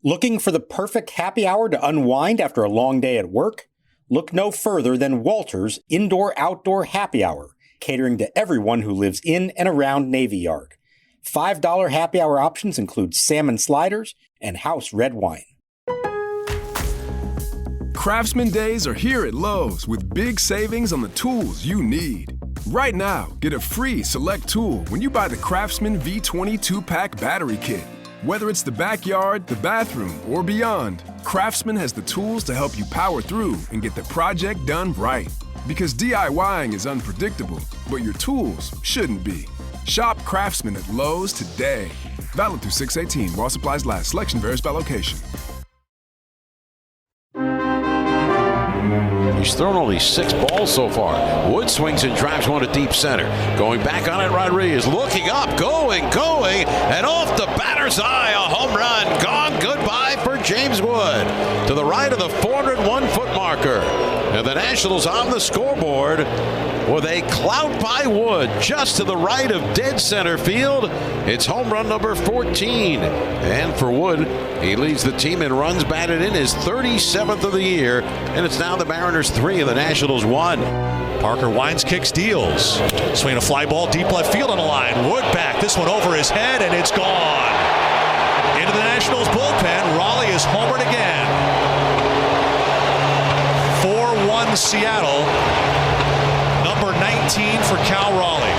Looking for the perfect happy hour to unwind after a long day at work? Look no further than Walter's Indoor-Outdoor Happy Hour, catering to everyone who lives in and around Navy Yard. $5 happy hour options include salmon sliders and house red wine. Craftsman Days are here at Lowe's with big savings on the tools you need. Right now, get a free select tool when you buy the Craftsman V20 2-pack battery kit. Whether it's the backyard, the bathroom, or beyond, Craftsman has the tools to help you power through and get the project done right. Because DIYing is unpredictable, but your tools shouldn't be. Shop Craftsman at Lowe's today. Valid through 6/18 while supplies last. Selection varies by location. He's thrown only 6 balls so far. Wood swings and drives one to deep center. Going back on it, Rodriguez looking up, going, and off the batter's eye, a home run. Gone, goodbye for James Wood. To the right of the 401-foot marker. And the Nationals on the scoreboard with a clout by Wood just to the right of dead center field. It's home run number 14. And for Wood, he leads the team in runs batted in, his 37th of the year. And it's now the Mariners 3 and the Nationals 1. Parker winds, kicks, deals. Swinging a fly ball deep left field on the line. Wood back. This one over his head, and it's gone. Into the Nationals bullpen. Raleigh is homered again. 4-1 Seattle. Number 19 for Cal Raleigh.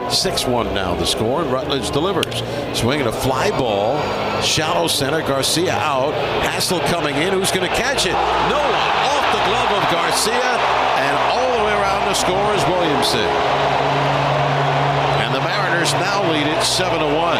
6-1 now the score, and Rutledge delivers. Swinging a fly ball. Shallow center. Garcia out. Hassel coming in. Who's going to catch it? No one. Off the glove of Garcia. And all the way around to score is Williamson. And the Mariners now lead it 7-1.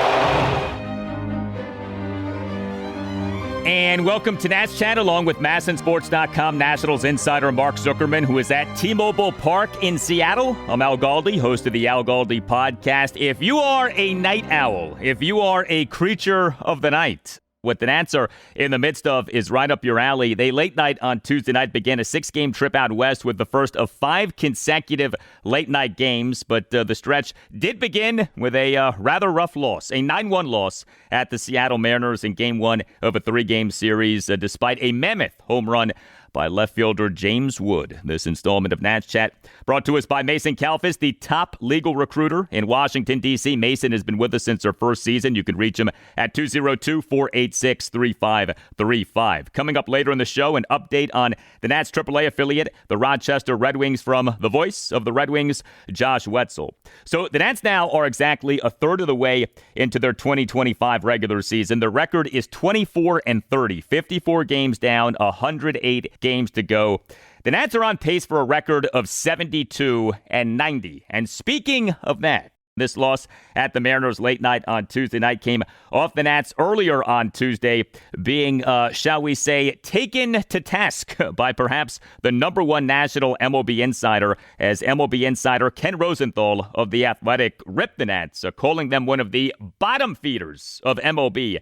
And welcome to Nats Chat along with MASNsports.com Nationals insider Mark Zuckerman, who is at T-Mobile Park in Seattle. I'm Al Galdi, host of the Al Galdi podcast. If you are a night owl, if you are a creature of the night, what the Nats are in the midst of is right up your alley. They late night on Tuesday night began a 6-game trip out west with the first of 5 consecutive late night games. But the stretch did begin with a rather rough loss, a 9-1 loss at the Seattle Mariners in Game 1 of a 3-game series, despite a mammoth home run by left fielder James Wood. This installment of Nats Chat brought to us by Mason Kalfas, the top legal recruiter in Washington, D.C. Mason has been with us since our first season. You can reach him at 202-486-3535. Coming up later in the show, an update on the Nats AAA affiliate, the Rochester Red Wings, from the voice of the Red Wings, Josh Whetzel. So the Nats now are exactly a third of the way into their 2025 regular season. Their record is 24-30, 54 games down, 108 games to go. The Nats are on pace for a record of 72-90. And speaking of that, this loss at the Mariners late night on Tuesday night came off the Nats earlier on Tuesday, being, shall we say, taken to task by perhaps the number one national MLB insider, as MLB insider Ken Rosenthal of The Athletic ripped the Nats, calling them one of the bottom feeders of MLB.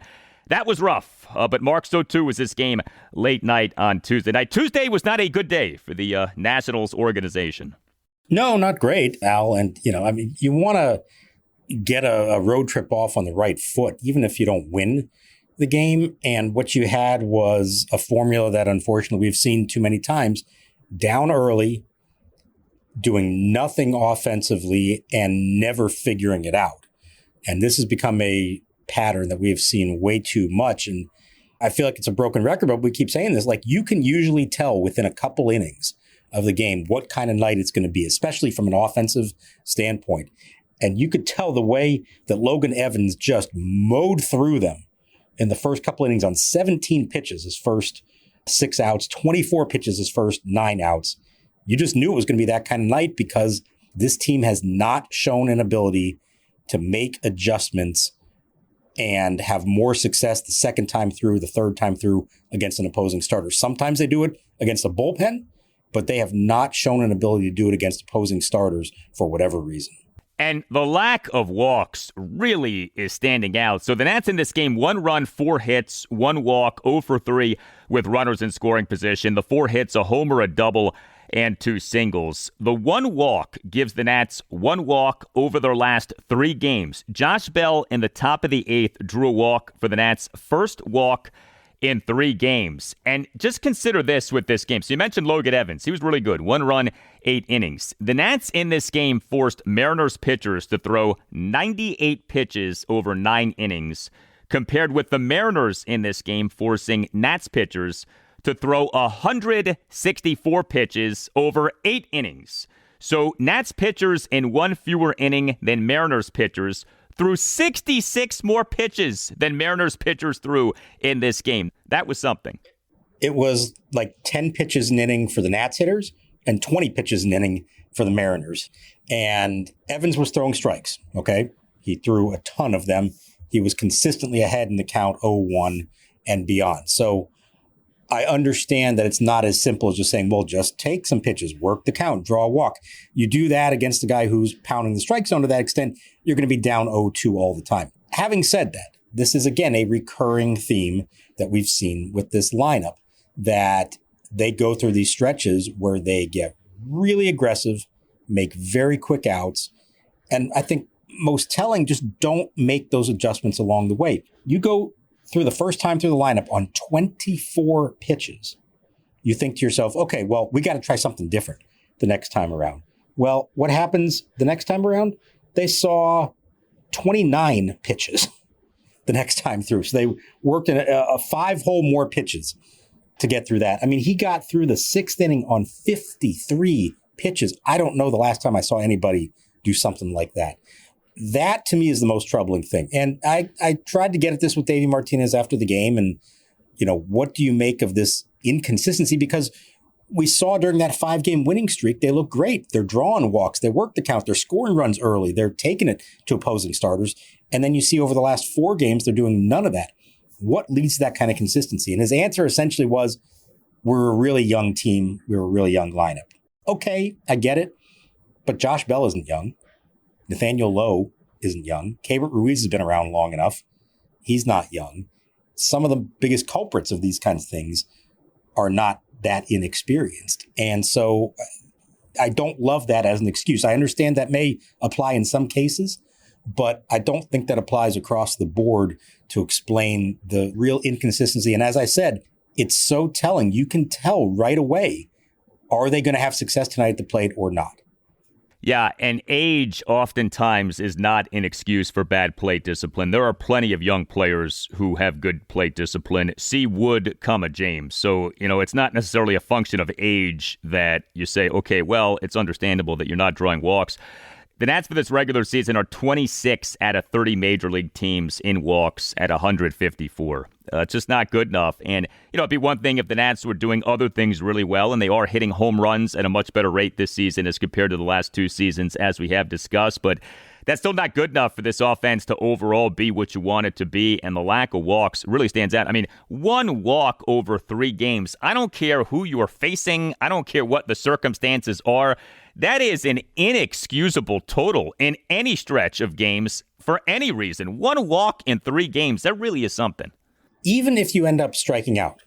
That was rough, but Mark, so too was this game late night on Tuesday night. Tuesday was not a good day for the Nationals organization. No, not great, Al. And, you want to get a road trip off on the right foot, even if you don't win the game. And what you had was a formula that, unfortunately, we've seen too many times: down early, doing nothing offensively, and never figuring it out. And this has become a pattern that we have seen way too much. And I feel like it's a broken record, but we keep saying this, like, you can usually tell within a couple innings of the game what kind of night it's going to be, especially from an offensive standpoint. And you could tell the way that Logan Evans just mowed through them in the first couple innings on 17 pitches, his first 6 outs, 24 pitches, his first 9 outs. You just knew it was going to be that kind of night, because this team has not shown an ability to make adjustments and have more success the second time through, the third time through against an opposing starter. Sometimes they do it against a bullpen, but they have not shown an ability to do it against opposing starters for whatever reason. And the lack of walks really is standing out. So the Nats in this game, 1 run, 4 hits, 1 walk, 0 for 3 with runners in scoring position. The 4 hits, a homer, a double, and 2 singles. The 1 walk gives the Nats 1 walk over their last 3 games. Josh Bell in the top of the 8th drew a walk for the Nats' first walk in 3 games. And just consider this with this game. So you mentioned Logan Evans. He was really good. 1 run, 8 innings. The Nats in this game forced Mariners pitchers to throw 98 pitches over 9 innings, compared with the Mariners in this game forcing Nats pitchers to throw 164 pitches over 8 innings. So Nats pitchers in 1 fewer inning than Mariners pitchers threw 66 more pitches than Mariners pitchers threw in this game. That was something. It was like 10 pitches an inning for the Nats hitters and 20 pitches an inning for the Mariners. And Evans was throwing strikes, okay? He threw a ton of them. He was consistently ahead in the count 0-1 and beyond. So I understand that it's not as simple as just saying, well, just take some pitches, work the count, draw a walk. You do that against a guy who's pounding the strike zone to that extent, you're going to be down 0-2 all the time. Having said that, this is, again, a recurring theme that we've seen with this lineup, that they go through these stretches where they get really aggressive, make very quick outs. And I think most telling, just don't make those adjustments along the way. You go through the first time through the lineup on 24 pitches. You think to yourself, okay, well, we got to try something different the next time around. Well, what happens the next time around? They saw 29 pitches the next time through. So they worked in a 5-hole more pitches to get through that. I mean, he got through the 6th inning on 53 pitches. I don't know the last time I saw anybody do something like that. That, to me, is the most troubling thing. And I tried to get at this with Davey Martinez after the game. And, what do you make of this inconsistency? Because we saw during that 5-game winning streak, they look great. They're drawing walks. They work the count. They're scoring runs early. They're taking it to opposing starters. And then you see over the last 4 games, they're doing none of that. What leads to that kind of consistency? And his answer essentially was, we're a really young team. We're a really young lineup. Okay, I get it. But Josh Bell isn't young. Nathaniel Lowe isn't young. Keibert Ruiz has been around long enough. He's not young. Some of the biggest culprits of these kinds of things are not that inexperienced. And so I don't love that as an excuse. I understand that may apply in some cases, but I don't think that applies across the board to explain the real inconsistency. And as I said, it's so telling. You can tell right away, are they going to have success tonight at the plate or not? Yeah, and age oftentimes is not an excuse for bad plate discipline. There are plenty of young players who have good plate discipline. See Wood, James. So, it's not necessarily a function of age that you say, okay, well, it's understandable that you're not drawing walks. The Nats for this regular season are 26 out of 30 major league teams in walks at 154. It's just not good enough. And, it'd be one thing if the Nats were doing other things really well, and they are hitting home runs at a much better rate this season as compared to the last 2 seasons, as we have discussed. But that's still not good enough for this offense to overall be what you want it to be, and the lack of walks really stands out. I mean, 1 walk over 3 games. I don't care who you are facing. I don't care what the circumstances are. That is an inexcusable total in any stretch of games for any reason. 1 walk in 3 games, that really is something. Even if you end up striking out,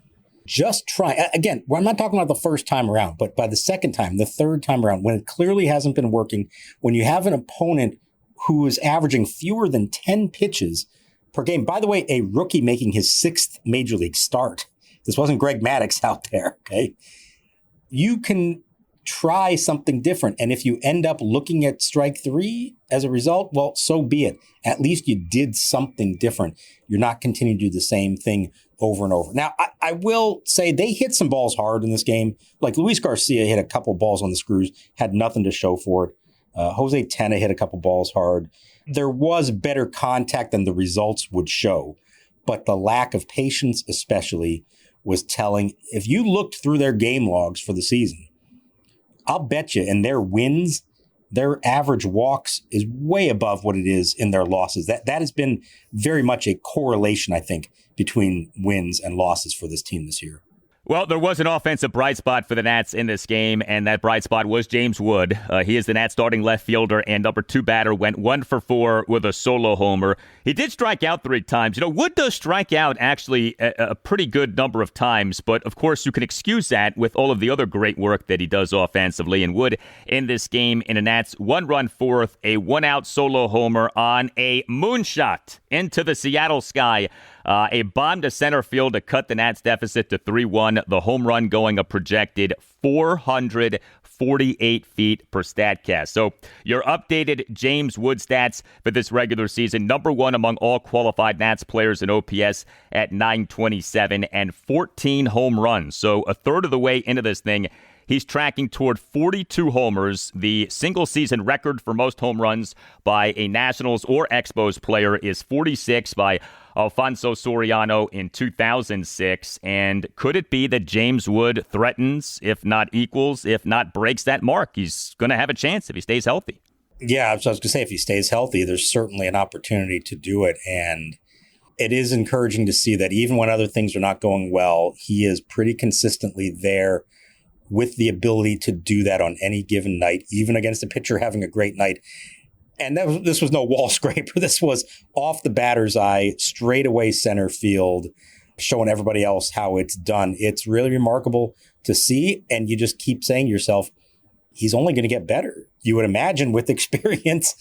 just try. Again, I'm not talking about the first time around, but by the second time, the third time around, when it clearly hasn't been working, when you have an opponent who is averaging fewer than 10 pitches per game. By the way, a rookie making his 6th major league start. This wasn't Greg Maddux out there, okay? You can try something different. And if you end up looking at strike 3 as a result, well, so be it. At least you did something different. You're not continuing to do the same thing over and over. Now, I will say they hit some balls hard in this game. Like Luis Garcia hit a couple balls on the screws, had nothing to show for it. Jose Tena hit a couple balls hard. There was better contact than the results would show, but the lack of patience especially was telling. If you looked through their game logs for the season, I'll bet you in their wins, their average walks is way above what it is in their losses. That has been very much a correlation, I think, between wins and losses for this team this year. Well, there was an offensive bright spot for the Nats in this game, and that bright spot was James Wood. He is the Nats starting left fielder and number 2 batter, went 1 for 4 with a solo homer. He did strike out 3 times. You know, Wood does strike out actually a pretty good number of times, but of course you can excuse that with all of the other great work that he does offensively. And Wood in this game in a Nats 1-run fourth, a 1-out solo homer on a moonshot into the Seattle sky. A bomb to center field to cut the Nats deficit to 3-1. The home run going a projected 448 feet per StatCast. So your updated James Wood stats for this regular season. Number 1 among all qualified Nats players in OPS at 927 and 14 home runs. So a third of the way into this thing. He's tracking toward 42 homers. The single-season record for most home runs by a Nationals or Expos player is 46 by Alfonso Soriano in 2006. And could it be that James Wood threatens, if not equals, if not breaks that mark? He's going to have a chance if he stays healthy. Yeah, so I was going to say, if he stays healthy, there's certainly an opportunity to do it. And it is encouraging to see that even when other things are not going well, he is pretty consistently there with the ability to do that on any given night, even against a pitcher having a great night. And this was no wall scraper. This was off the batter's eye, straight away center field, showing everybody else how it's done. It's really remarkable to see. And you just keep saying to yourself, he's only going to get better. You would imagine with experience.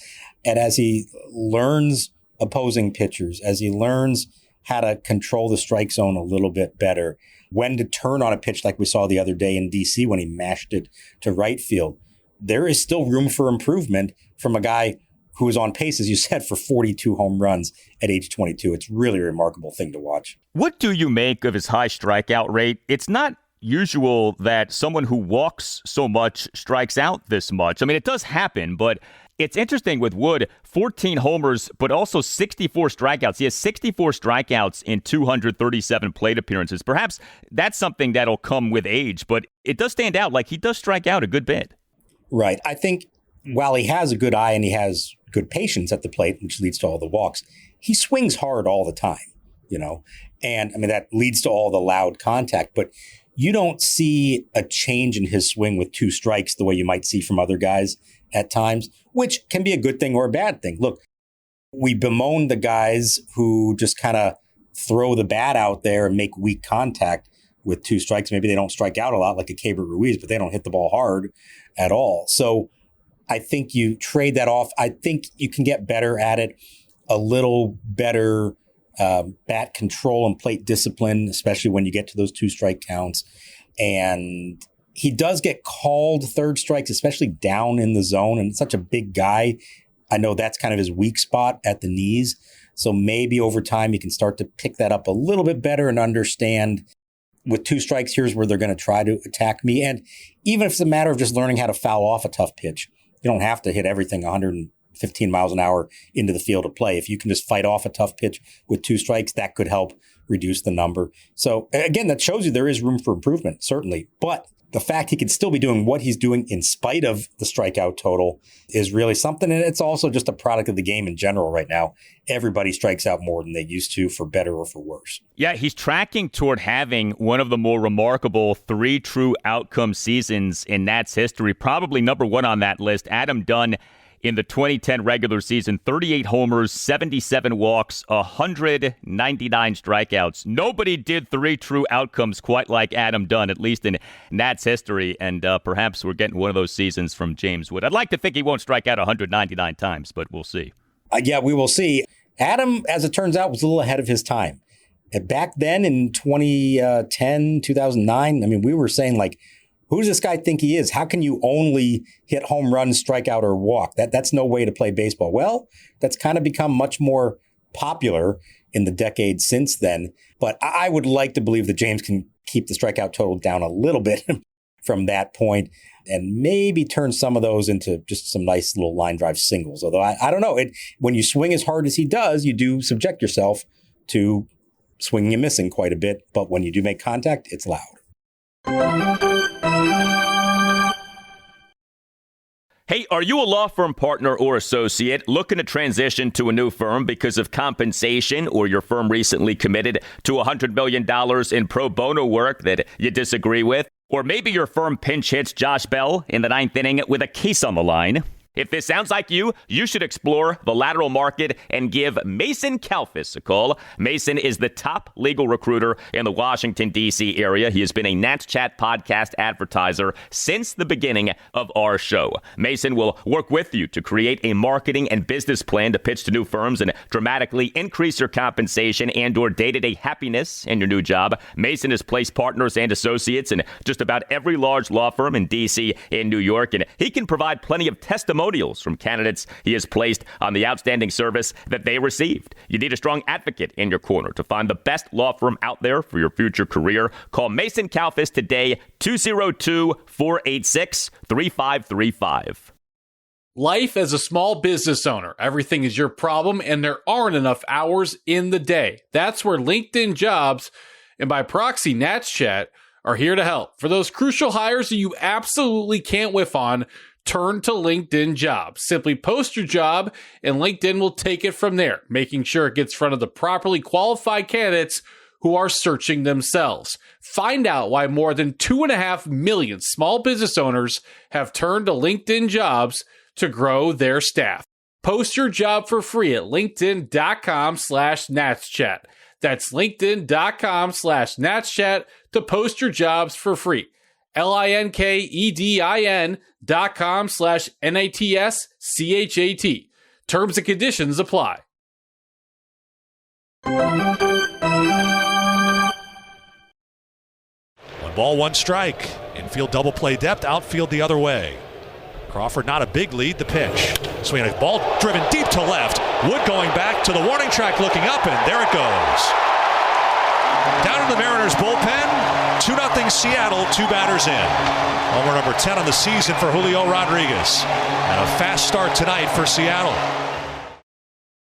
And as he learns opposing pitchers, as he learns how to control the strike zone a little bit better, when to turn on a pitch like we saw the other day in D.C. when he mashed it to right field, there is still room for improvement from a guy who is on pace, as you said, for 42 home runs at age 22. It's really a remarkable thing to watch. What do you make of his high strikeout rate? It's not usual that someone who walks so much strikes out this much. I mean, it does happen, but it's interesting with Wood, 14 homers, but also 64 strikeouts. He has 64 strikeouts in 237 plate appearances. Perhaps that's something that'll come with age, but it does stand out like he does strike out a good bit. Right. I think while he has a good eye and he has good patience at the plate, which leads to all the walks, he swings hard all the time, you know, and I mean, that leads to all the loud contact, but you don't see a change in his swing with 2 strikes the way you might see from other guys at times, which can be a good thing or a bad thing. Look, we bemoan the guys who just kind of throw the bat out there and make weak contact with 2 strikes. Maybe they don't strike out a lot like a Keibert Ruiz, but they don't hit the ball hard at all. So I think you trade that off. I think you can get better at it, a little better bat control and plate discipline, especially when you get to those 2 strike counts. And he does get called third strikes, especially down in the zone. And such a big guy. I know that's kind of his weak spot at the knees. So maybe over time you can start to pick that up a little bit better and understand with 2 strikes, here's where they're going to try to attack me. And even if it's a matter of just learning how to foul off a tough pitch, you don't have to hit everything 115 miles an hour into the field of play. If you can just fight off a tough pitch with 2 strikes, that could help reduce the number. So again, that shows you there is room for improvement, certainly. But the fact he can still be doing what he's doing in spite of the strikeout total is really something. And it's also just a product of the game in general right now. Everybody strikes out more than they used to, for better or for worse. Yeah, he's tracking toward having one of the more remarkable 3 true outcome seasons in Nats history. Probably number 1 on that list, Adam Dunn in the 2010 regular season, 38 homers, 77 walks, 199 strikeouts. Nobody did 3 true outcomes quite like Adam Dunn, at least in Nats history, and perhaps we're getting one of those seasons from James Wood. I'd like to think he won't strike out 199 times, but we'll see. Yeah, we will see. Adam, as it turns out, was a little ahead of his time. Back then in 2010, 2009, I mean, we were saying, like, who does this guy think he is? How can you only hit home runs, strike out, or walk? That's no way to play baseball. Well, that's kind of become much more popular in the decades since then. But I would like to believe that James can keep the strikeout total down a little bit from that point and maybe turn some of those into just some nice little line drive singles. Although I don't know. When you swing as hard as he does, you do subject yourself to swinging and missing quite a bit. But when you do make contact, it's loud. Hey, are you a law firm partner or associate looking to transition to a new firm because of compensation, or your firm recently committed to $100 million in pro bono work that you disagree with? Or maybe your firm pinch hits Josh Bell in the 9th inning with a case on the line? If this sounds like you should explore the lateral market and give Mason Kalfas a call. Mason is the top legal recruiter in the Washington, D.C. area. He has been a Nats Chat podcast advertiser since the beginning of our show. Mason will work with you to create a marketing and business plan to pitch to new firms and dramatically increase your compensation and or day-to-day happiness in your new job. Mason has placed partners and associates in just about every large law firm in D.C. and New York, and he can provide plenty of testimonials from candidates he has placed on the outstanding service that they received. You need a strong advocate in your corner to find the best law firm out there for your future career. Call Mason Kalfas today, 202-486-3535. Life as a small business owner, everything is your problem and there aren't enough hours in the day. That's where LinkedIn Jobs, and by proxy Nats Chat, are here to help. For those crucial hires that you absolutely can't whiff on, turn to LinkedIn Jobs. Simply post your job and LinkedIn will take it from there, making sure it gets in front of the properly qualified candidates who are searching themselves. Find out why more than 2.5 million small business owners have turned to LinkedIn Jobs to grow their staff. Post your job for free at linkedin.com/natschat. That's linkedin.com/natschat to post your jobs for free. LinkedIn.com/NATSCHAT. Terms and conditions apply. 1 ball, 1 strike. Infield double play depth, outfield the other way. Crawford not a big lead, the pitch. Swing a ball driven deep to left. Wood going back to the warning track, looking up, and there it goes. Down in the Mariners bullpen, 2-0 Seattle, 2 batters in. Homer number 10 on the season for Julio Rodriguez. And a fast start tonight for Seattle.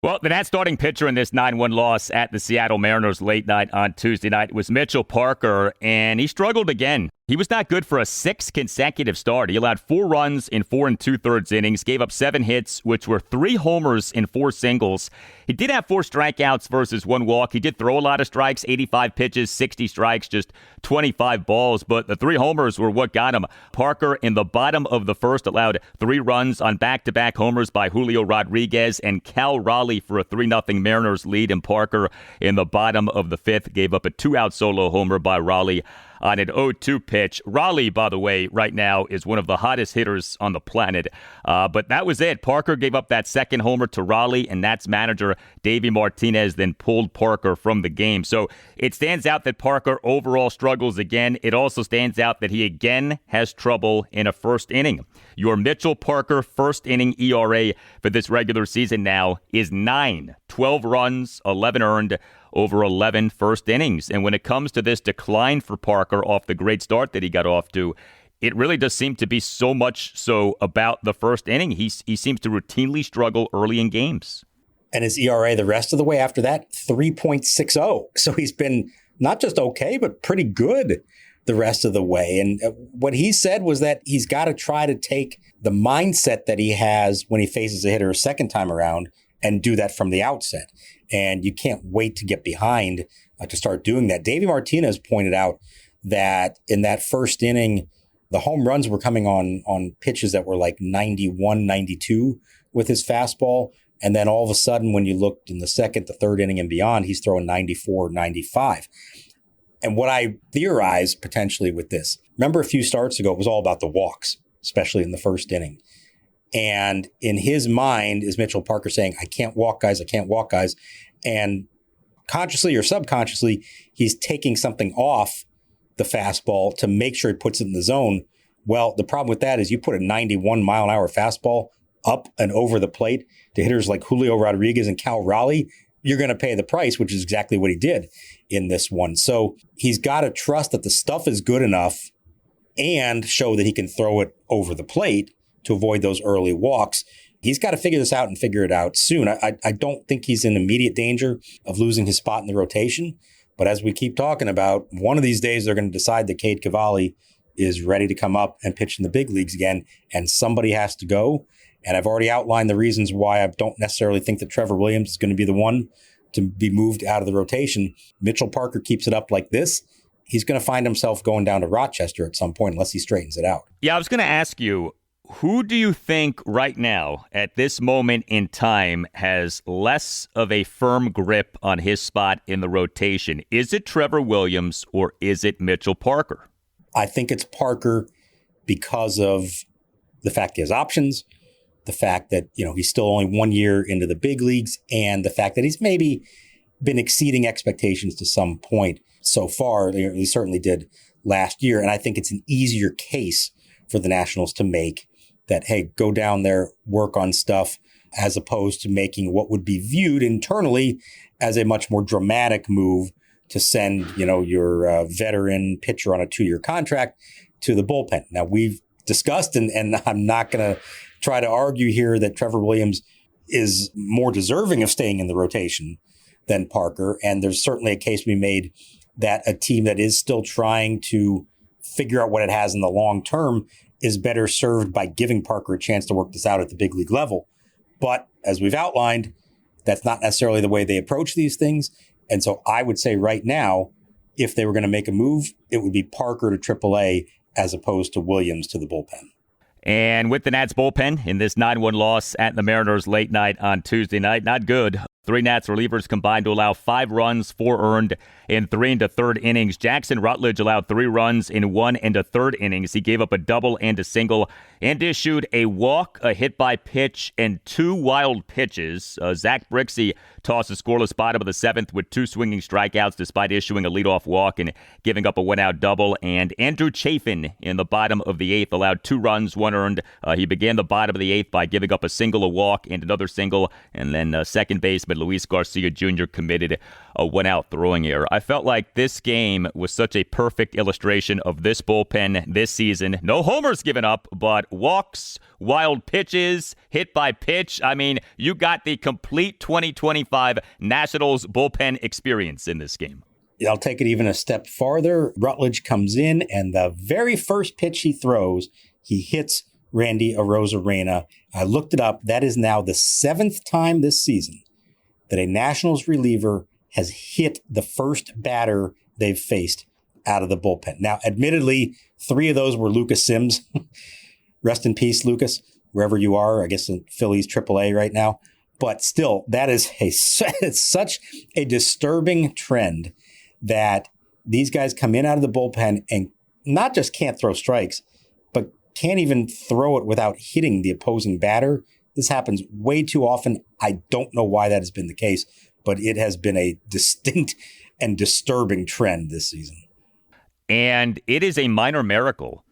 Well, the Nats starting pitcher in this 9-1 loss at the Seattle Mariners late night on Tuesday night was Mitchell Parker, and he struggled again. He was not good for a 6th consecutive start. He allowed 4 runs in 4 2/3 innings, gave up 7 hits, which were 3 homers and 4 singles. He did have 4 strikeouts versus 1 walk. He did throw a lot of strikes, 85 pitches, 60 strikes, just 25 balls, but the 3 homers were what got him. Parker in the bottom of the first allowed 3 runs on back-to-back homers by Julio Rodriguez and Cal Raleigh for a 3-0 Mariners lead, and Parker in the bottom of the 5th gave up a 2-out solo homer by Raleigh on an 0-2 pitch. Raleigh, by the way, right now is one of the hottest hitters on the planet. But that was it. Parker gave up that second homer to Raleigh, and Nats manager Davey Martinez then pulled Parker from the game. So it stands out that Parker overall struggles again. It also stands out that he again has trouble in a first inning. Your Mitchell Parker first inning ERA for this regular season now is 9, 12 runs, 11 earned, over 11 first innings. And when it comes to this decline for Parker off the great start that he got off to, it really does seem to be so much so about the first inning. He seems to routinely struggle early in games. And his ERA the rest of the way after that, 3.60. So he's been not just okay, but pretty good the rest of the way. And what he said was that he's got to try to take the mindset that he has when he faces a hitter a second time around and do that from the outset. And you can't wait to get behind to start doing that. Davey Martinez pointed out that in that first inning, the home runs were coming on pitches that were like 91, 92 with his fastball. And then all of a sudden, when you looked in the second, the third inning and beyond, he's throwing 94, 95. And what I theorize potentially with this, remember a few starts ago, it was all about the walks, especially in the first inning. And in his mind is Mitchell Parker saying, I can't walk guys, I can't walk guys. And consciously or subconsciously, he's taking something off the fastball to make sure he puts it in the zone. Well, the problem with that is you put a 91 mile an hour fastball up and over the plate to hitters like Julio Rodriguez and Cal Raleigh, you're going to pay the price, which is exactly what he did in this one. So he's got to trust that the stuff is good enough and show that he can throw it over the plate to avoid those early walks. He's got to figure this out and figure it out soon. I don't think he's in immediate danger of losing his spot in the rotation. But as we keep talking about, one of these days they're going to decide that Cade Cavalli is ready to come up and pitch in the big leagues again, and somebody has to go. And I've already outlined the reasons why I don't necessarily think that Trevor Williams is going to be the one to be moved out of the rotation. Mitchell Parker keeps it up like this, he's going to find himself going down to Rochester at some point unless he straightens it out. Yeah, I was going to ask you, who do you think right now at this moment in time has less of a firm grip on his spot in the rotation? Is it Trevor Williams or is it Mitchell Parker? I think it's Parker because of the fact he has options, the fact that, he's still only 1 year into the big leagues, and the fact that he's maybe been exceeding expectations to some point so far. He certainly did last year. And I think it's an easier case for the Nationals to make that, hey, go down there, work on stuff, as opposed to making what would be viewed internally as a much more dramatic move to send, your veteran pitcher on a 2-year contract to the bullpen. Now, we've discussed, and I'm not going to try to argue here that Trevor Williams is more deserving of staying in the rotation than Parker. And there's certainly a case to be made that a team that is still trying to figure out what it has in the long term is better served by giving Parker a chance to work this out at the big league level. But as we've outlined, that's not necessarily the way they approach these things. And so I would say right now, if they were going to make a move, it would be Parker to AAA as opposed to Williams to the bullpen. And with the Nats bullpen in this 9-1 loss at the Mariners late night on Tuesday night, not good. 3 Nats relievers combined to allow 5 runs, 4 earned in 3 1/3 innings. Jackson Rutledge allowed 3 runs in 1 1/3 innings. He gave up a double and a single and issued a walk, a hit by pitch, and 2 wild pitches. Zach Brixey tossed a scoreless bottom of the 7th with 2 swinging strikeouts despite issuing a leadoff walk and giving up a 1-out double. And Andrew Chafin in the bottom of the 8th allowed 2 runs, 1 earned. He began the bottom of the 8th by giving up a single, a walk, and another single. And then second baseman Luis Garcia Jr. committed a 1-out throwing error. I felt like this game was such a perfect illustration of this bullpen this season. No homers given up, but walks, wild pitches, hit by pitch. I mean, you got the complete 2025 Nationals bullpen experience in this game. I'll take it even a step farther. Rutledge comes in, and the very first pitch he throws, he hits Randy Arozarena. I looked it up. That is now the 7th time this season that a Nationals reliever has hit the first batter they've faced out of the bullpen. Now, admittedly, 3 of those were Lucas Sims. Rest in peace, Lucas, wherever you are. I guess in Phillies AAA right now. But still, that is such a disturbing trend that these guys come in out of the bullpen and not just can't throw strikes, but can't even throw it without hitting the opposing batter. This happens way too often. I don't know why that has been the case, but it has been a distinct and disturbing trend this season. And it is a minor miracle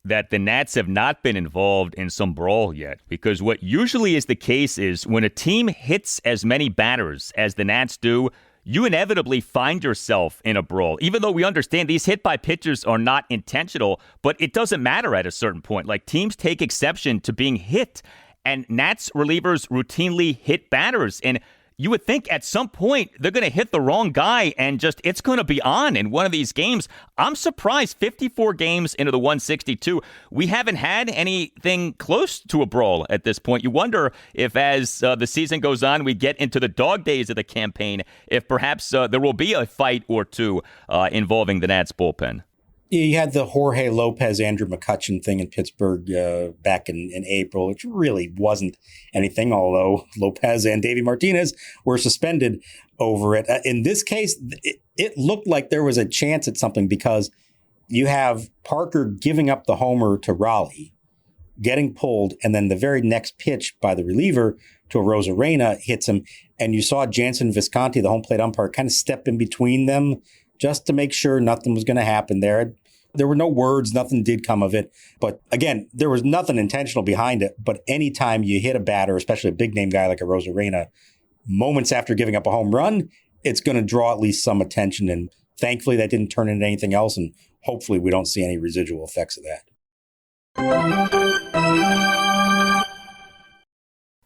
that the Nats have not been involved in some brawl yet, because what usually is the case is when a team hits as many batters as the Nats do, you inevitably find yourself in a brawl. Even though we understand these hit by pitchers are not intentional, but it doesn't matter at a certain point. Like, teams take exception to being hit, and Nats relievers routinely hit batters. And you would think at some point they're going to hit the wrong guy and just it's going to be on in one of these games. I'm surprised 54 games into the 162, we haven't had anything close to a brawl at this point. You wonder if as the season goes on, we get into the dog days of the campaign, if perhaps there will be a fight or two involving the Nats bullpen. You had the Jorge Lopez, Andrew McCutchen thing in Pittsburgh back in April, which really wasn't anything, although Lopez and Davey Martinez were suspended over it. In this case, it looked like there was a chance at something because you have Parker giving up the homer to Raleigh, getting pulled, and then the very next pitch by the reliever to Arozarena hits him, and you saw Jansen Visconti, the home plate umpire, kind of step in between them just to make sure nothing was going to happen there. There were no words, nothing did come of it. But again, there was nothing intentional behind it. But anytime you hit a batter, especially a big name guy like Arozarena, moments after giving up a home run, it's going to draw at least some attention. And thankfully that didn't turn into anything else. And hopefully we don't see any residual effects of that.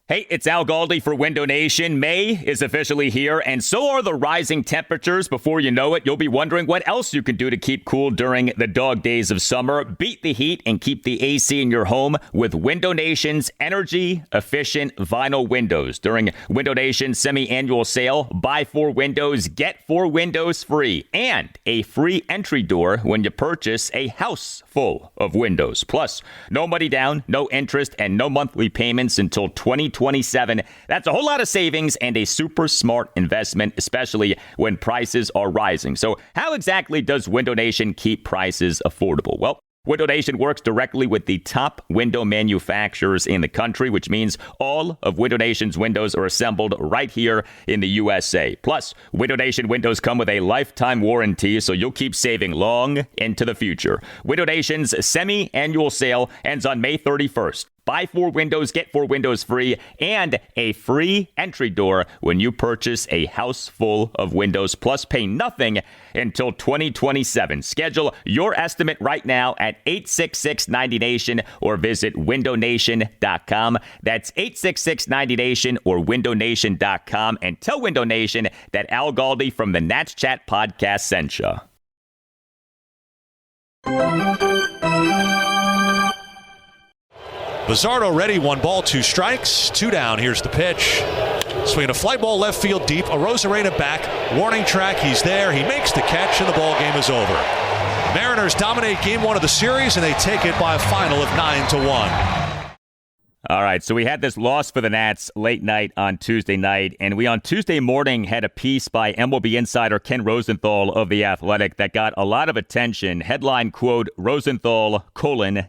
Hey, it's Al Galdi for Window Nation. May is officially here, and so are the rising temperatures. Before you know it, you'll be wondering what else you can do to keep cool during the dog days of summer. Beat the heat and keep the AC in your home with Window Nation's energy-efficient vinyl windows. During Window Nation's semi-annual sale, buy 4 windows, get 4 windows free, and a free entry door when you purchase a house full of windows. Plus, no money down, no interest, and no monthly payments until 2027. That's a whole lot of savings and a super smart investment, especially when prices are rising. So how exactly does Window Nation keep prices affordable? Well, Window Nation works directly with the top window manufacturers in the country, which means all of Window Nation's windows are assembled right here in the USA. Plus, Window Nation windows come with a lifetime warranty, so you'll keep saving long into the future. Window Nation's semi-annual sale ends on May 31st. Buy 4 windows, get 4 windows free, and a free entry door when you purchase a house full of windows, plus pay nothing until 2027. Schedule your estimate right now at 866-90NATION or visit windownation.com. That's 866-90NATION or windownation.com, and tell Window Nation that Al Galdi from the Nats Chat podcast sent you. Bizzardo ready, 1 ball, 2 strikes, 2 down. Here's the pitch. Swinging a fly ball left field deep. Arozarena back. Warning track. He's there. He makes the catch, and the ball game is over. Mariners dominate game 1 of the series, and they take it by a final of 9-1. All right, so we had this loss for the Nats late night on Tuesday night, and we on Tuesday morning had a piece by MLB insider Ken Rosenthal of The Athletic that got a lot of attention. Headline, quote, Rosenthal,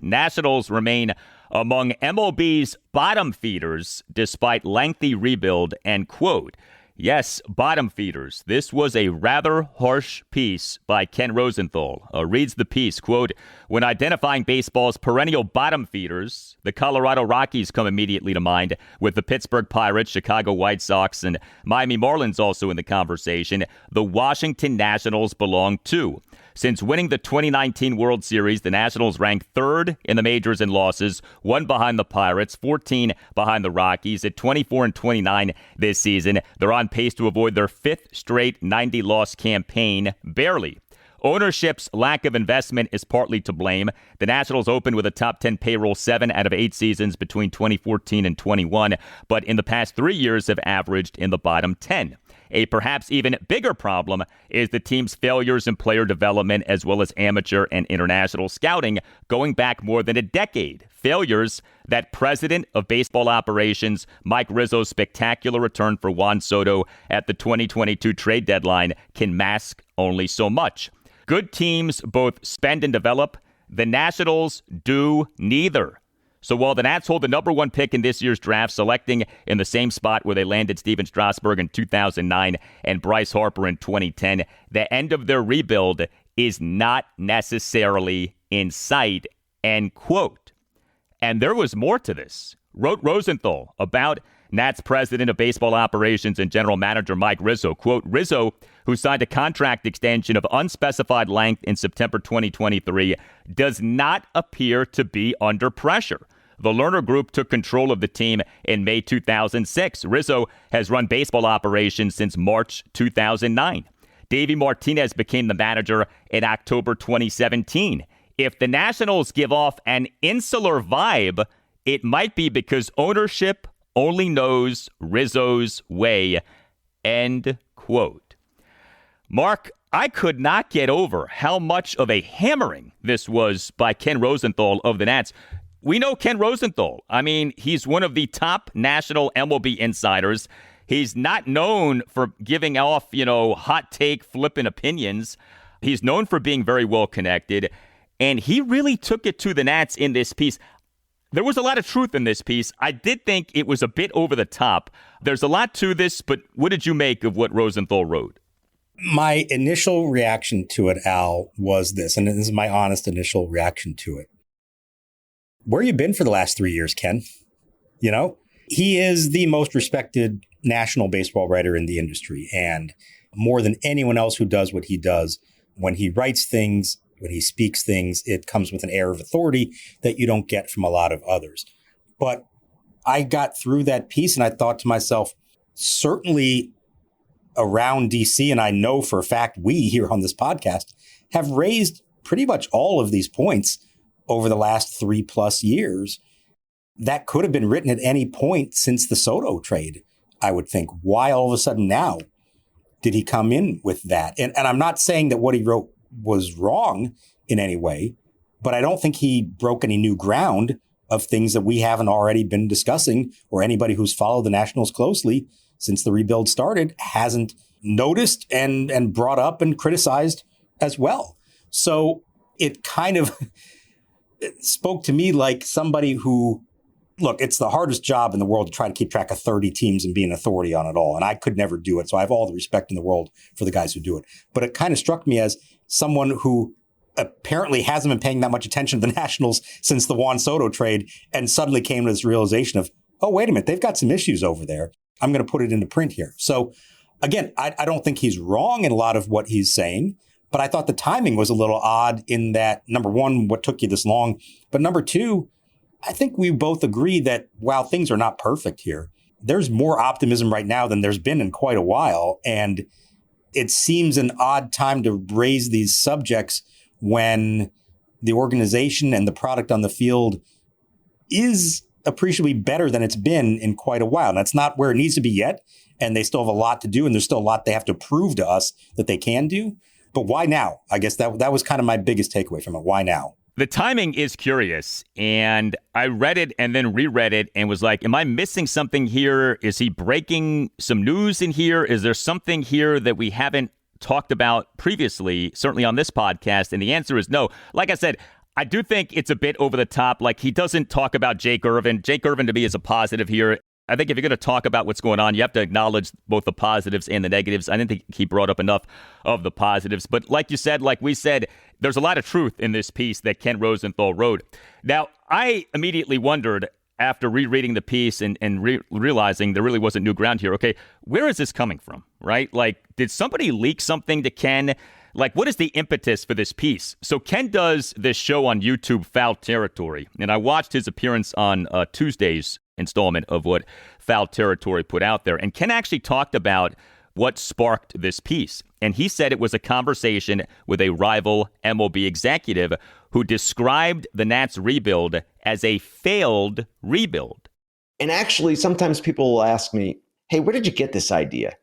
Nationals remain among MLB's bottom feeders despite lengthy rebuild, and quote, yes, bottom feeders. This was a rather harsh piece by Ken Rosenthal. Reads the piece, quote, when identifying baseball's perennial bottom feeders, the Colorado Rockies come immediately to mind, with the Pittsburgh Pirates, Chicago White Sox, and Miami Marlins also in the conversation. The Washington Nationals belong too. Since winning the 2019 World Series, the Nationals rank 3rd in the majors in losses, 1 behind the Pirates, 14 behind the Rockies. At 24-29 this season, they're on pace to avoid their 5th straight 90-loss campaign, barely. Ownership's lack of investment is partly to blame. The Nationals opened with a top 10 payroll 7 out of 8 seasons between 2014 and 21, but in the past 3 years have averaged in the bottom 10. A perhaps even bigger problem is the team's failures in player development as well as amateur and international scouting going back more than a decade. Failures that President of Baseball Operations Mike Rizzo's spectacular return for Juan Soto at the 2022 trade deadline can mask only so much. Good teams both spend and develop. The Nationals do neither. So while the Nats hold the number 1 pick in this year's draft, selecting in the same spot where they landed Steven Strasburg in 2009 and Bryce Harper in 2010, the end of their rebuild is not necessarily in sight, end quote. And there was more to this. Wrote Rosenthal about Nats president of baseball operations and general manager Mike Rizzo. Quote, Rizzo, who signed a contract extension of unspecified length in September 2023, does not appear to be under pressure. The Lerner Group took control of the team in May 2006. Rizzo has run baseball operations since March 2009. Davey Martinez became the manager in October 2017. If the Nationals give off an insular vibe, it might be because ownership only knows Rizzo's way, end quote. Mark, I could not get over how much of a hammering this was by Ken Rosenthal of the Nats. We know Ken Rosenthal. I mean, he's one of the top national MLB insiders. He's not known for giving off, hot take, flippant opinions. He's known for being very well connected, and he really took it to the Nats in this piece. There was a lot of truth in this piece. I did think it was a bit over the top. There's a lot to this, but what did you make of what Rosenthal wrote? My initial reaction to it, Al, was this, and this is my honest initial reaction to it. Where you been for the last 3 years, Ken? He is the most respected national baseball writer in the industry, and more than anyone else who does what he does, when he writes things, when he speaks things, it comes with an air of authority that you don't get from a lot of others. But I got through that piece and I thought to myself, certainly around DC, and I know for a fact we here on this podcast have raised pretty much all of these points over the last 3+ years. That could have been written at any point since the Soto trade, I would think. Why all of a sudden now did he come in with that? And I'm not saying that what he wrote was wrong in any way, but I don't think he broke any new ground of things that we haven't already been discussing, or anybody who's followed the Nationals closely since the rebuild started hasn't noticed and brought up and criticized as well. So it kind of spoke to me like somebody who, look, it's the hardest job in the world to try to keep track of 30 teams and be an authority on it all. And I could never do it. So I have all the respect in the world for the guys who do it. But it kind of struck me as someone who apparently hasn't been paying that much attention to the Nationals since the Juan Soto trade, and suddenly came to this realization of, oh, wait a minute, they've got some issues over there. I'm going to put it into print here. So again, I don't think he's wrong in a lot of what he's saying, but I thought the timing was a little odd in that, number one, what took you this long? But number two, I think we both agree that while things are not perfect here, there's more optimism right now than there's been in quite a while. And it seems an odd time to raise these subjects when the organization and the product on the field is appreciably better than it's been in quite a while. And that's not where it needs to be yet. And they still have a lot to do. And there's still a lot they have to prove to us that they can do. But why now? I guess that was kind of my biggest takeaway from it. Why now? The timing is curious, and I read it and then reread it and was like, am I missing something here? Is he breaking some news in here? Is there something here that we haven't talked about previously, certainly on this podcast? And the answer is no. Like I said, I do think it's a bit over the top. Like, he doesn't talk about Jake Irvin. Jake Irvin to me is a positive here. I think if you're going to talk about what's going on, you have to acknowledge both the positives and the negatives. I didn't think he brought up enough of the positives. But like you said, like we said, there's a lot of truth in this piece that Ken Rosenthal wrote. Now, I immediately wondered after rereading the piece and realizing there really wasn't new ground here. Okay, where is this coming from, right? Like, did somebody leak something to Ken? Like, what is the impetus for this piece? So Ken does this show on YouTube, Foul Territory, and I watched his appearance on Tuesday's installment of what Foul Territory put out there. And Ken actually talked about what sparked this piece. And he said it was a conversation with a rival MLB executive who described the Nats rebuild as a failed rebuild. And actually, sometimes people will ask me, hey, where did you get this idea?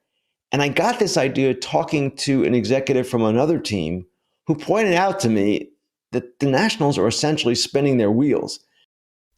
And I got this idea talking to an executive from another team who pointed out to me that the Nationals are essentially spinning their wheels.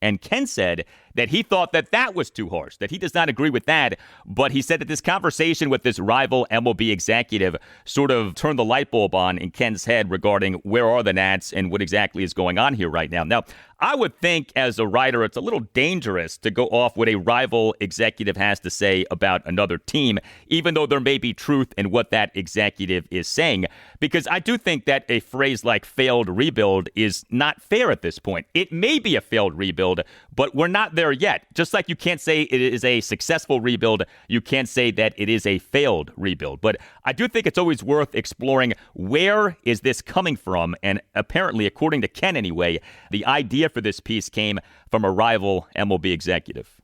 And Ken said that he thought that that was too harsh, that he does not agree with that. But he said that this conversation with this rival MLB executive sort of turned the light bulb on in Ken's head regarding where are the Nats and what exactly is going on here right now. Now, I would think as a writer, it's a little dangerous to go off what a rival executive has to say about another team, even though there may be truth in what that executive is saying, because I do think that a phrase like failed rebuild is not fair at this point. It may be a failed rebuild, but we're not there yet. Just like you can't say it is a successful rebuild, you can't say that it is a failed rebuild. But I do think it's always worth exploring where is this coming from. And apparently, according to Ken anyway, the idea for this piece came from a rival MLB executive.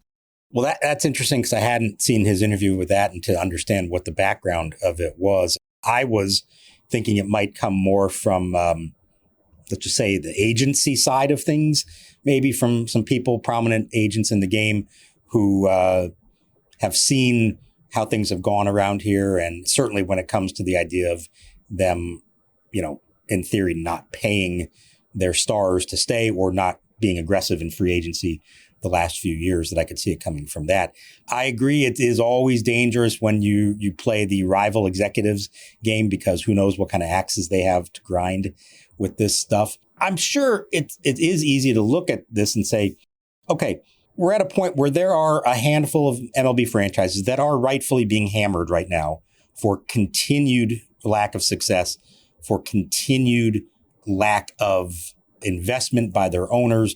Well, that's interesting because I hadn't seen his interview with that and to understand what the background of it was. I was thinking it might come more from, let's just say, the agency side of things, maybe from some people, prominent agents in the game who have seen how things have gone around here. And certainly when it comes to the idea of them, in theory, not paying their stars to stay or not being aggressive in free agency the last few years, that I could see it coming from that. I agree. It is always dangerous when you play the rival executives game, because who knows what kind of axes they have to grind with this stuff. I'm sure it is easy to look at this and say, okay, we're at a point where there are a handful of MLB franchises that are rightfully being hammered right now for continued lack of success, for continued lack of investment by their owners.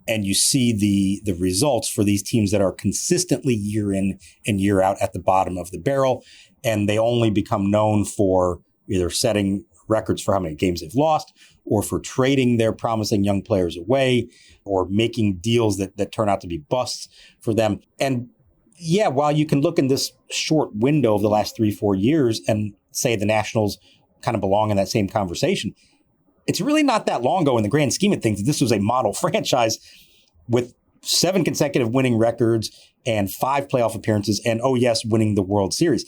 And you see the results for these teams that are consistently year in and year out at the bottom of the barrel. And they only become known for either setting records for how many games they've lost, or for trading their promising young players away, or making deals that turn out to be busts for them. And yeah, while you can look in this short window of the last 3-4 years and say the Nationals kind of belong in that same conversation, it's really not that long ago in the grand scheme of things. This was a model franchise with 7 consecutive winning records and 5 playoff appearances, and oh yes, winning the World Series.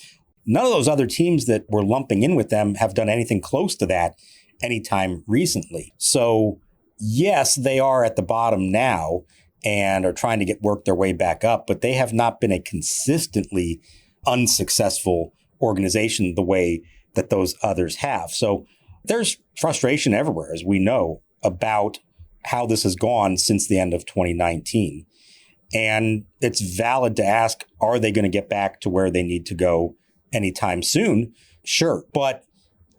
None of those other teams that were lumping in with them have done anything close to that anytime recently. So yes, they are at the bottom now and are trying to work their way back up, but they have not been a consistently unsuccessful organization the way that those others have. So there's frustration everywhere, as we know, about how this has gone since the end of 2019. And it's valid to ask, are they going to get back to where they need to go anytime soon? Sure. But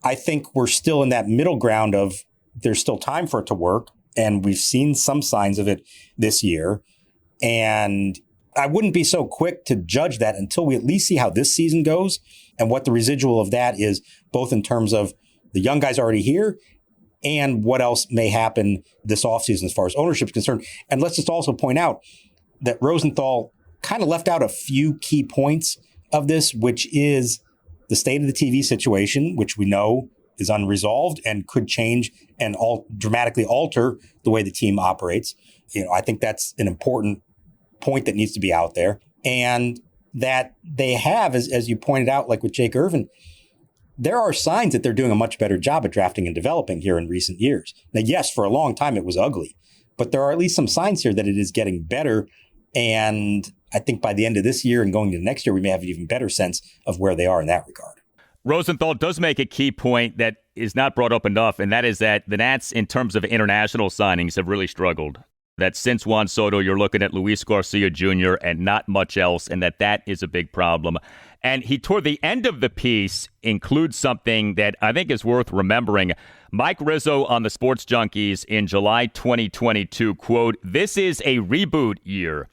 I think we're still in that middle ground of there's still time for it to work. And we've seen some signs of it this year. And I wouldn't be so quick to judge that until we at least see how this season goes and what the residual of that is, both in terms of the young guys already here and what else may happen this offseason as far as ownership is concerned. And let's just also point out that Rosenthal kind of left out a few key points of this, which is the state of the TV situation, which we know is unresolved and could change and dramatically alter the way the team operates. I think that's an important point that needs to be out there. And that they have, as you pointed out, like with Jake Irvin, there are signs that they're doing a much better job at drafting and developing here in recent years. Now, yes, for a long time it was ugly, but there are at least some signs here that it is getting better. And I think by the end of this year and going into next year, we may have an even better sense of where they are in that regard. Rosenthal does make a key point that is not brought up enough, and that is that the Nats, in terms of international signings, have really struggled. That since Juan Soto, you're looking at Luis Garcia Jr. and not much else, and that is a big problem. And he, toward the end of the piece, includes something that I think is worth remembering. Mike Rizzo on the Sports Junkies in July 2022, quote, "This is a reboot year.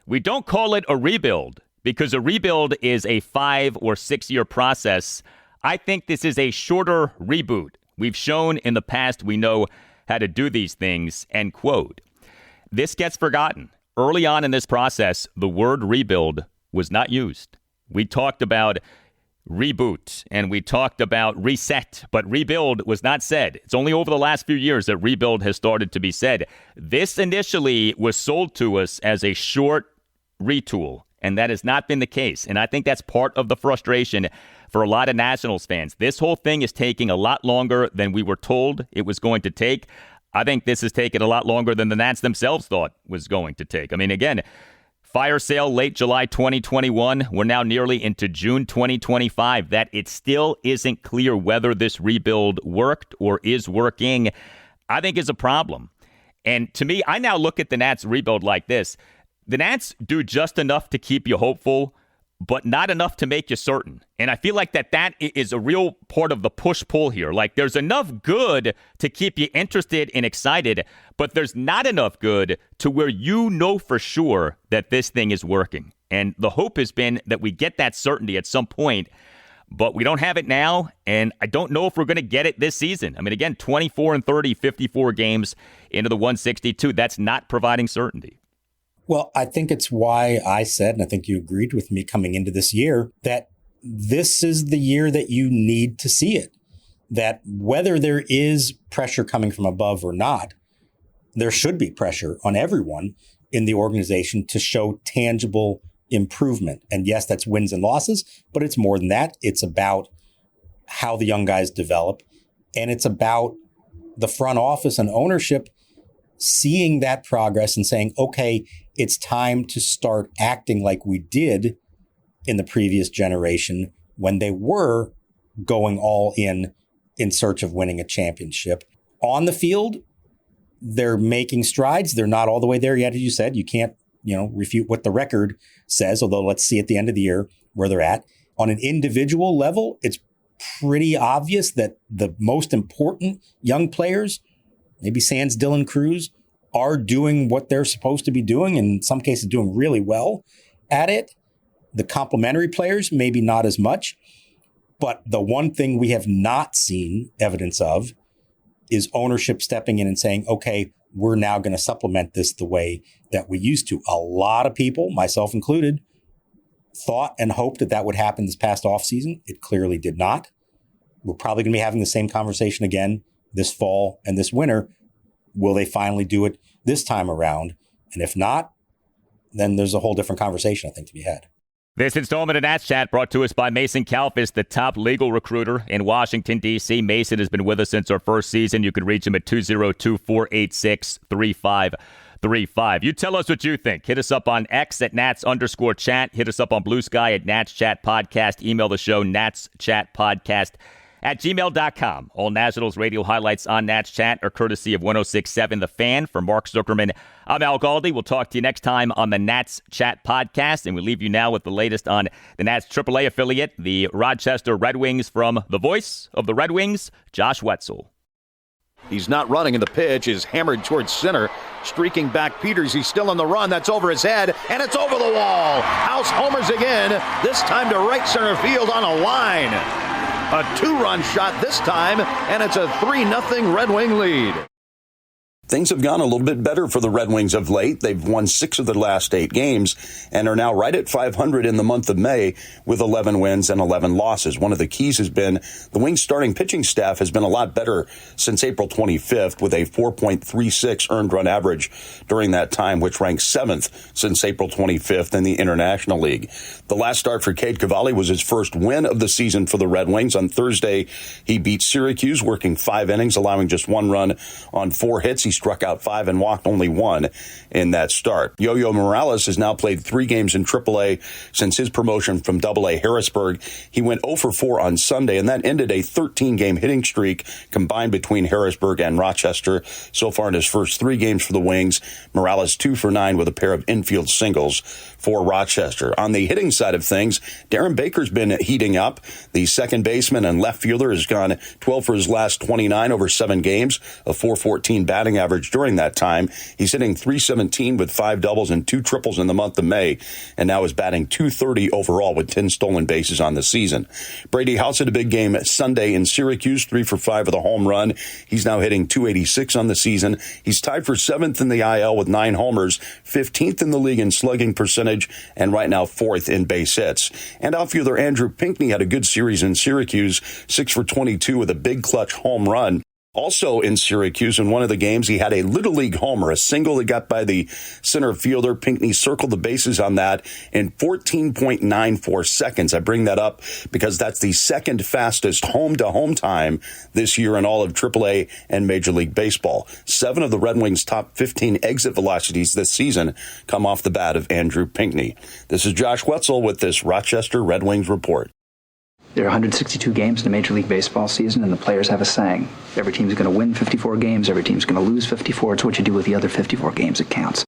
We don't call it a rebuild because a rebuild is a 5 or 6 year process. I think this is a shorter reboot. We've shown in the past we know how to do these things," end quote. This gets forgotten. Early on in this process, the word rebuild was not used. We talked about reboot and we talked about reset, but rebuild was not said. It's only over the last few years that rebuild has started to be said. This initially was sold to us as a short retool, and that has not been the case. And I think that's part of the frustration for a lot of Nationals fans. This whole thing is taking a lot longer than we were told it was going to take. I think this has taken a lot longer than the Nats themselves thought was going to take. I mean, again, fire sale late July 2021. We're now nearly into June 2025. That it still isn't clear whether this rebuild worked or is working, I think is a problem. And to me, I now look at the Nats rebuild like this. The Nats do just enough to keep you hopeful, but not enough to make you certain. And I feel like that is a real part of the push-pull here. Like, there's enough good to keep you interested and excited, but there's not enough good to where you know for sure that this thing is working. And the hope has been that we get that certainty at some point, but we don't have it now, and I don't know if we're going to get it this season. I mean, again, 24-30, 54 games into the 162. That's not providing certainty. Well, I think it's why I said, and I think you agreed with me coming into this year, that this is the year that you need to see it. That whether there is pressure coming from above or not, there should be pressure on everyone in the organization to show tangible improvement. And yes, that's wins and losses, but it's more than that. It's about how the young guys develop, and it's about the front office and ownership seeing that progress and saying, okay, it's time to start acting like we did in the previous generation when they were going all in search of winning a championship. On the field, they're making strides. They're not all the way there yet, as you said. You can't, refute what the record says, although let's see at the end of the year where they're at. On an individual level, it's pretty obvious that the most important young players, maybe sans Dylan Cruz, are doing what they're supposed to be doing, and in some cases doing really well at it. The complementary players, maybe not as much. But the one thing we have not seen evidence of is ownership stepping in and saying, okay, we're now going to supplement this the way that we used to. A lot of people, myself included, thought and hoped that that would happen this past offseason. It clearly did not. We're probably going to be having the same conversation again this fall and this winter. Will they finally do it this time around? And if not, then there's a whole different conversation, I think, to be had. This installment of Nats Chat brought to us by Mason Kalfas, the top legal recruiter in Washington, D.C. Mason has been with us since our first season. You can reach him at 202-486-3535. You tell us what you think. Hit us up on X at Nats_chat. Hit us up on Blue Sky at Nats Chat Podcast. Email the show, natschatpodcast@gmail.com. All Nationals radio highlights on Nats Chat are courtesy of 106.7 The Fan. For Mark Zuckerman, I'm Al Galdi. We'll talk to you next time on the Nats Chat Podcast, and we leave you now with the latest on the Nats AAA affiliate, the Rochester Red Wings, from the voice of the Red Wings, Josh Whetzel. He's not running, and the pitch is hammered towards center. Streaking back Peters, he's still on the run. That's over his head, and it's over the wall. House homers again, this time to right center field on a line. A 2-run shot this time, and it's a 3-0 Red Wing lead. Things have gone a little bit better for the Red Wings of late. They've won 6 of their last 8 games and are now right at 500 in the month of May with 11 wins and 11 losses. One of the keys has been the Wings starting pitching staff has been a lot better since April 25th with a 4.36 earned run average during that time, which ranks 7th since April 25th in the International League. The last start for Cade Cavalli was his first win of the season for the Red Wings. On Thursday, he beat Syracuse, working 5 innings, allowing just 1 run on 4 hits. He struck out 5 and walked only 1 in that start. Yohandy Morales has now played 3 games in AAA since his promotion from AA Harrisburg. He went 0 for 4 on Sunday, and that ended a 13-game hitting streak combined between Harrisburg and Rochester. So far in his first 3 games for the Wings, Morales 2 for 9 with a pair of infield singles for Rochester. On the hitting side of things, Darren Baker's been heating up. The second baseman and left fielder has gone 12 for his last 29 over 7 games, a .414 batting average during that time. He's hitting .317 with 5 doubles and 2 triples in the month of May, and now is batting .230 overall with 10 stolen bases on the season. Brady House had a big game Sunday in Syracuse, 3 for 5 with a home run. He's now hitting .286 on the season. He's tied for 7th in the IL with 9 homers, 15th in the league in slugging percentage, and right now 4th in base hits. And outfielder Andrew Pinckney had a good series in Syracuse, 6 for 22 with a big clutch home run. Also in Syracuse, in one of the games, he had a Little League homer, a single that got by the center fielder. Pinckney circled the bases on that in 14.94 seconds. I bring that up because that's the second fastest home-to-home time this year in all of AAA and Major League Baseball. 7 of the Red Wings' top 15 exit velocities this season come off the bat of Andrew Pinckney. This is Josh Whetzel with this Rochester Red Wings report. There are 162 games in a Major League Baseball season, and the players have a saying. Every team's going to win 54 games. Every team's going to lose 54. It's what you do with the other 54 games that counts.